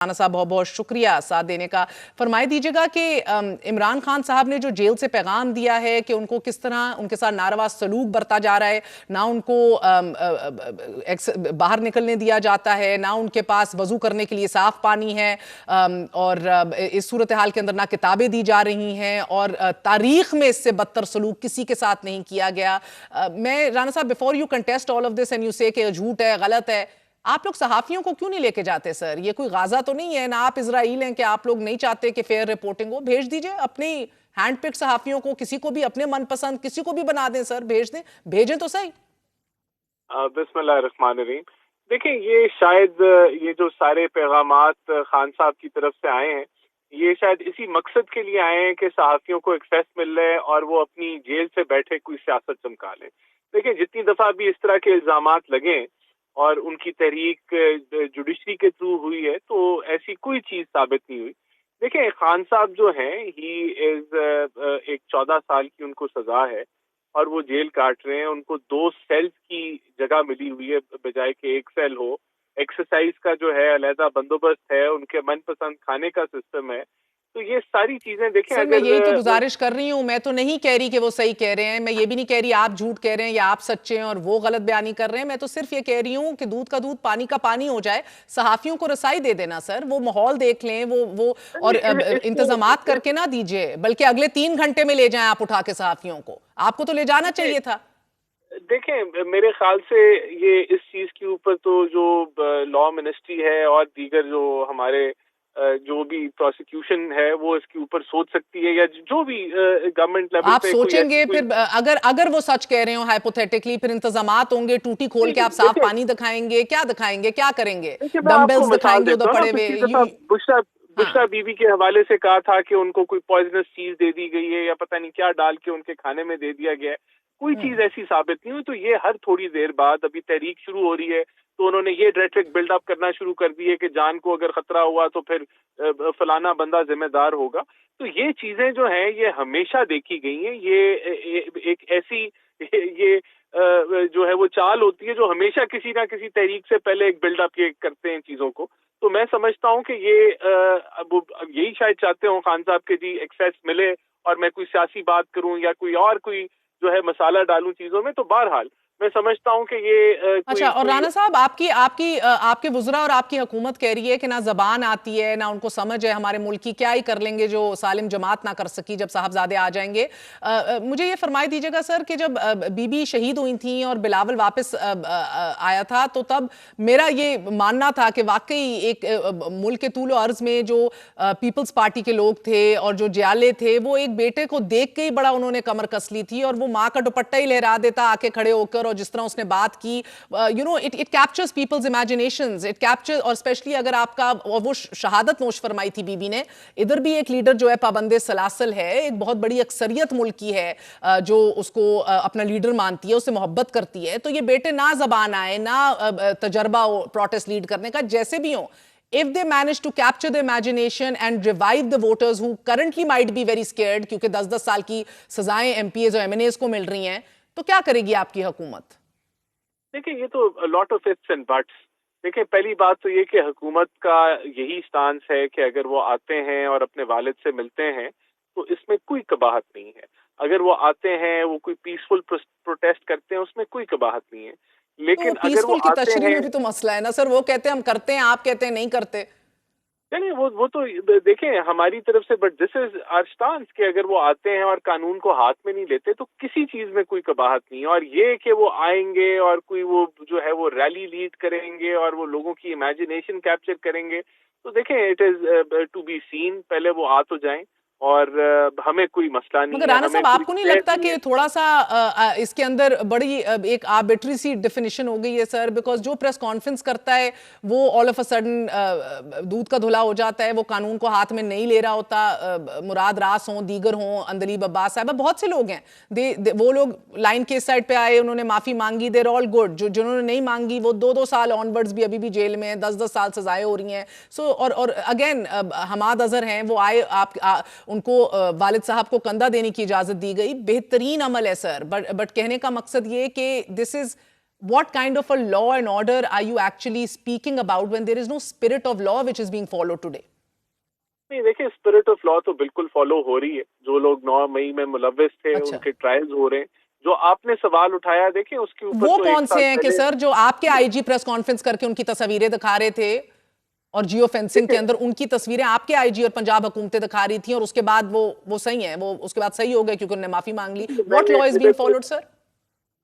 राना साहब बहुत बहुत शुक्रिया साथ देने का। फरमाई दीजिएगा कि इमरान खान साहब ने जो जेल से पैगाम दिया है कि उनको किस तरह उनके साथ नारवा सलूक बरता जा रहा है, ना उनको बाहर निकलने दिया जाता है, ना उनके पास वजू करने के लिए साफ पानी है, और इस सूरत हाल के अंदर ना किताबें दी जा रही हैं, और तारीख में इससे बदतर सलूक किसी के साथ नहीं किया गया। मैं राना साहब, before you contest all of this and you से कि झूठ है, गलत है, आप लोग सहाफियों को क्यों नहीं लेके जाते सर? ये कोई गाजा तो नहीं है ना, आप इजराइल हैं कि आप लोग नहीं चाहते कि फेयर रिपोर्टिंग हो? भेज दीजिए अपने हैंड पिक सहाफियों को, किसी को भी अपने मनपसंद किसी को भी बना दें सर, भेज दें, भेजें तो सही। बिस्मिल्लाहिर्रहमानिर्रहीम। देखिए, ये शायद ये जो सारे पैगामात खान साहब की तरफ से आए हैं, ये शायद इसी मकसद के लिए आए हैं कि सहाफियों को एक्सेस मिल रहे और वो अपनी जेल से बैठे कोई सियासत चमका लें। देखिए, जितनी दफा भी इस तरह के इल्जामात लगे और उनकी तहरीक जुडिशरी के थ्रू हुई है, तो ऐसी कोई चीज साबित नहीं हुई। देखिए, खान साहब जो हैं, ही इज एक 14 साल की उनको सजा है और वो जेल काट रहे हैं। उनको 2 सेल्स की जगह मिली हुई है बजाय कि 1 सेल हो। एक्सरसाइज का जो है अलहदा बंदोबस्त है, उनके मनपसंद खाने का सिस्टम है। तो ये सारी चीजें देखें। सर, मैं अगर यही तो गुजारिश कर रही हूँ, मैं तो नहीं कह रही कि वो सही कह रहे हैं, मैं ये भी नहीं कह रही आप झूठ कह रहे हैं या आप सच्चे हैं और वो गलत बयानी कर रहे हैं। मैं तो सिर्फ ये कह रही हूँ कि दूध का दूध पानी का पानी हो जाए, सहाफियों को रसाई दे देना सर, वो माहौल देख लें, वो और इंतजामात करके ना दीजिए, बल्कि अगले 3 घंटे में ले जाएं आप उठा के सहाफियों को। आपको तो ले जाना चाहिए था। देखें, मेरे ख्याल से ये इस चीज के ऊपर तो जो लॉ मिनिस्ट्री है और दीगर जो हमारे जो भी प्रोसिक्यूशन है, वो इसके ऊपर सोच सकती है, या जो भी गवर्नमेंट लेवल आप पे सोचेंगे फिर, अगर वो सच कह रहे हो हाइपोथेटिकली, फिर इंतजामात होंगे, टूटी खोल के आप साफ पानी दिखाएंगे, क्या दिखाएंगे, क्या करेंगे? मैं आपको डंबल्स मिसाल दिखाएंगे देता उधर हूँ पड़े ना, हुए? पिछली दफा बुशरा बीबी के हवाले से कहा था कि उनको कोई पॉइजनस चीज दे दी गई है या पता नहीं क्या डाल के उनके खाने में दे दिया गया है। कोई चीज ऐसी साबित नहीं हुई। तो ये हर थोड़ी देर बाद, अभी तहरीक शुरू हो रही है तो उन्होंने ये रेटरिक बिल्डअप करना शुरू कर दी है कि जान को अगर खतरा हुआ तो फिर फलाना बंदा जिम्मेदार होगा। तो ये चीजें जो हैं, ये हमेशा देखी गई हैं। ये एक ऐसी ये जो है वो चाल होती है जो हमेशा किसी ना किसी तहरीक से पहले एक बिल्डअप ये करते हैं चीजों को। तो मैं समझता हूँ कि ये अब यही शायद चाहते हो खान साहब के जी एक्सेस मिले और मैं कोई सियासी बात करूं या कोई जो है मसाला डालूं चीजों में। तो बहरहाल मैं समझता हूं कि ये अच्छा, और राना साहब, आपके वुज़रा और आपकी हुकूमत कह रही है कि ना ज़बान आती है, ना उनको समझ है हमारे मुल्क की, क्या ही कर लेंगे जो सालिम जमात ना कर सकी जब साहबजादे आ जाएंगे। मुझे ये फरमाई दीजिएगा सर कि जब बीबी शहीद हुई थी और बिलावल वापस आया था, तो तब मेरा ये मानना था कि वाकई एक मुल्क के तूल अर्ज में जो पीपल्स पार्टी के लोग थे और जो जियाले थे, वो एक बेटे को देख के ही बड़ा उन्होंने कमर कस ली थी, और वो माँ का दुपट्टा ही लहरा देता आके खड़े होकर, और जिस तरह उसने बात की, you know, it captures people's imaginations, it capture, और स्पेशली अगर आपका, और वो शहादत नोश फरमाई थी बीबी ने। इधर भी एक लीडर जो है पाबंदे सलासल है, एक बहुत बड़ी अक्सरियत मुल्क की है जो उसको अपना लीडर मानती है, उससे मोहब्बत करती है। तो ये बेटे ना जबान आए, ना तजर्बा हो प्रोटेस्ट लीड करने का, जैसे भी हो, if they manage to capture the imagination and revive the voters who currently might be very scared, क्योंकि 10-10 साल की सजाएं एमपीएज और एमएनएज को मिल रही हैं, तो क्या करेगी आपकी हुकूमत? देखिए, ये तो lot of ifs and buts. देखिए, पहली बात तो ये कि हुकूमत का यही स्टांस है कि अगर वो आते हैं और अपने वालिद से मिलते हैं तो इसमें कोई कबाहत नहीं है। अगर वो आते हैं, वो कोई पीसफुल प्रोटेस्ट करते हैं, उसमें कोई कबाहत नहीं है। तो लेकिन अगर वो पीसफुल की आते तशरीह हैं, में भी तो मसला है ना सर, वो कहते हैं हम करते हैं, आप कहते हैं नहीं करते। नहीं, वो तो देखें हमारी तरफ से, but this is our stance कि अगर वो आते हैं और कानून को हाथ में नहीं लेते तो किसी चीज में कोई कबाहत नहीं है। और ये कि वो आएंगे और कोई वो जो है वो रैली लीड करेंगे और वो लोगों की इमेजिनेशन कैप्चर करेंगे, तो देखें, it is to be seen. पहले वो आ तो जाएं और हमें कोई मसला नहीं मगर है। राना हमें साहब, कोई आपको नहीं तय लगता नहीं कि है। थोड़ा सा इसके अंदर बड़ी एक आर्बिट्री सी डेफिनेशन हो गई है सर? बिकॉज जो प्रेस कॉन्फ्रेंस करता है वो ऑल ऑफ अ सडन दूध का धुला हो जाता है, वो कानून को हाथ में नहीं ले रहा होता। मुराद रास हों, दीगर हों, अंदलीब अब्बास साहब, बहुत से लोग हैं, वो लोग लाइन के साइड पे आए, उन्होंने माफी मांगी, देर ऑल गुड। जिन्होंने नहीं मांगी वो 2-2 साल ऑनवर्ड्स भी अभी भी जेल में हैं, 10-10 साल सजाएं हो रही हैं। सो और अगेन हमाद अजहर हैं, वो आए, उनको वालिद साहब को कंधा देने की इजाजत दी गई, बेहतरीन अमल है सर। बट कहने का मकसद ये कि this is what kind of a law and order are you actually speaking about when there is no spirit of law which is being followed today? नहीं देखिए, स्पिरिट ऑफ लॉ तो बिल्कुल follow हो रही है. जो लोग 9 मई में मुलव्विस थे, अच्छा. उनके ट्रायल्स हो रहे हैं. जो आपने सवाल उठाया, देखिए उसके ऊपर वो तो कौन से हैं कि सर जो आपके आईजी प्रेस कॉन्फ्रेंस करके उनकी तस्वीरें दिखा रहे थे और जियो फेंसिंग के अंदर उनकी तस्वीरें आपके आईजी और पंजाब हुकूमतें दिखा रही थी और उसके बाद वो सही है, वो उसके बाद सही हो गए क्योंकि उन्होंने माफी मांग ली. What law is being followed sir?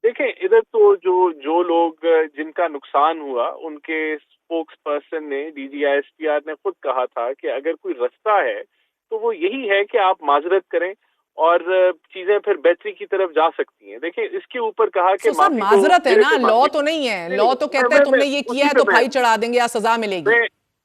देखें, इधर तो जो लोग जिनका नुकसान हुआ, उनके स्पोक्स पर्सन ने, DGISPR ने खुद कहा था कि अगर कोई रास्ता है तो वो यही है कि आप माजरत करें और चीजें फिर बेहतरी की तरफ जा सकती हैं. देखिए, इसके ऊपर कहा कि सर माजरत है ना, लॉ तो नहीं है. लॉ तो कहता है तुमने ये किया है तो फाई चढ़ा देंगे या सजा मिलेगी.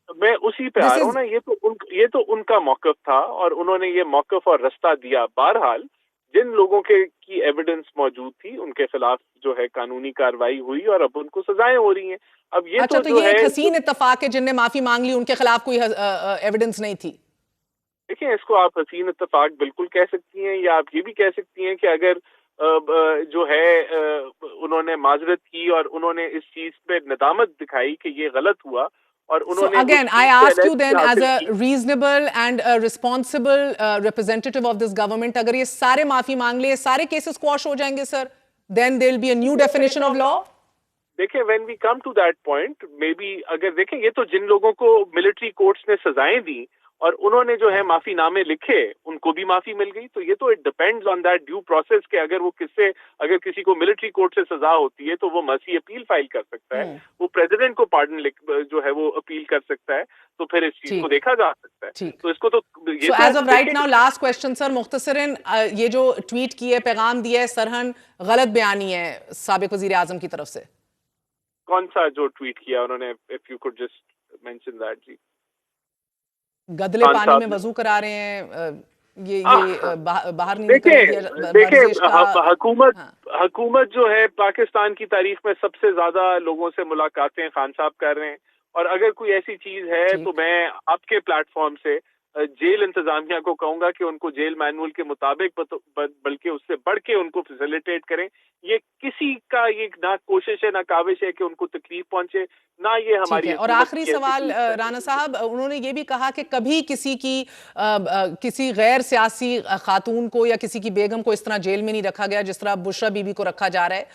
मैं उसी पे आ रहा हूँ ना. ये तो उनका मौकफ था और उन्होंने ये मौकफ और रास्ता दिया. बहरहाल जिन लोगों की एविडेंस मौजूद थी, उनके खिलाफ जो है कानूनी कार्रवाई हुई और अब उनको सजाएं हो रही हैं. अब ये अच्छा, तो ये एक हसीन इत्तेफाक है, जिनने माफी मांग ली उनके खिलाफ कोई एविडेंस नहीं थी. देखिए, इसको आप हसीन इत्तेफाक बिल्कुल कह सकती हैं, या आप ये भी कह सकती हैं कि अगर जो है उन्होंने माजरत की और उन्होंने इस चीज पे नदामत दिखाई कि ये गलत हुआ और उन्होंने. So again, I ask you then, as a reasonable and a responsible representative of this government, अगर ये सारे माफी मांग ले, सारे केसेस क्वॉश हो जाएंगे sir, then there will be a new definition of law. देखिए, when we come to that point, maybe अगर देखें, ये तो जिन लोगों को मिलिट्री कोर्ट्स ने सजाएं दी और उन्होंने जो है माफी नामे लिखे, उनको भी माफी मिल गई. तो ये तो it depends on that due process कि अगर किसी को मिलिट्री कोर्ट से सजा होती है तो वो मर्सी अपील फाइल कर सकता है. वो प्रेसिडेंट को पार्डन जो है वो अपील कर सकता है. तो फिर इस चीज को देखा जा सकता है. तो इसको तो So as of right now, last question sir, मुख्तसरन ये जो ट्वीट की है, पैगाम दिया है सरहन, गलत बयानी है साबिक वजीर आजम की तरफ से. कौन सा जो ट्वीट किया उन्होंने? If you could just mention that. जी, गदले पानी में वजू करा रहे हैं, ये बाहर नहीं निकल दिया. हुकूमत जो है पाकिस्तान की तारीख में सबसे ज्यादा लोगों से मुलाकातें खान साहब कर रहे हैं. और अगर कोई ऐसी चीज है तो मैं आपके प्लेटफॉर्म से जेल इंतजामिया को कहूंगा कि उनको जेल मैनुअल के मुताबिक बल्कि उससे बढ़ के उनको फैसिलिटेट करें. ये किसी का ये ना कोशिश है ना काविश है कि उनको तकलीफ पहुंचे, ना ये हमारी. और आखिरी सवाल राना साहब, उन्होंने ये भी कहा कि कभी किसी गैर सियासी खातून को या किसी की बेगम को इस तरह जेल में नहीं रखा गया जिस तरह बुशरा बीबी को रखा जा रहा है.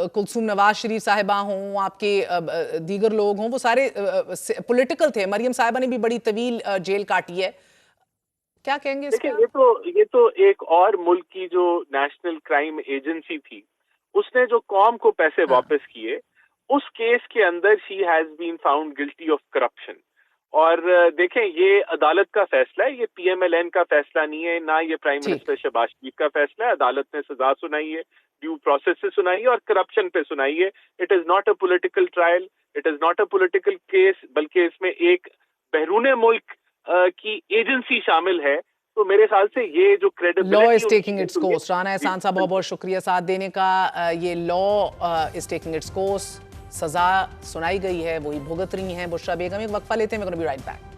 कुलसूम नवाज शरीफ साहिबा हों, आपके दीगर लोग हों, वो सारे पॉलिटिकल थे. मरियम साहिबा ने भी बड़ी तवील जेल काटी है. क्या कहेंगे? देखिए, ये तो एक और मुल्क की जो नेशनल क्राइम एजेंसी थी, उसने जो कौम को पैसे वापस किए, उस केस के अंदर she has been found guilty of corruption. और देखें, ये अदालत का फैसला है, ये PMLN का फैसला नहीं है, ना ये प्राइम मिनिस्टर शहबाज शरीफ का फैसला है. अदालत ने सजा सुनाई है, ड्यू प्रोसेस से सुनाई है और करप्शन पे सुनाई है. It is not a political trial, it is not a political case, बल्कि इसमें एक बैरून मुल्क की एजेंसी शामिल है. तो मेरे ख्याल से ये जो credibility, law is taking its course. Rana एहसान साहब, बहुत बहुत शुक्रिया साथ देने का. ये law is taking its course. सजा सुनाई गई है, वही भुगत रही हैं बुशरा बेगम. एक वक्फा लेते हैं, we're going to be right back.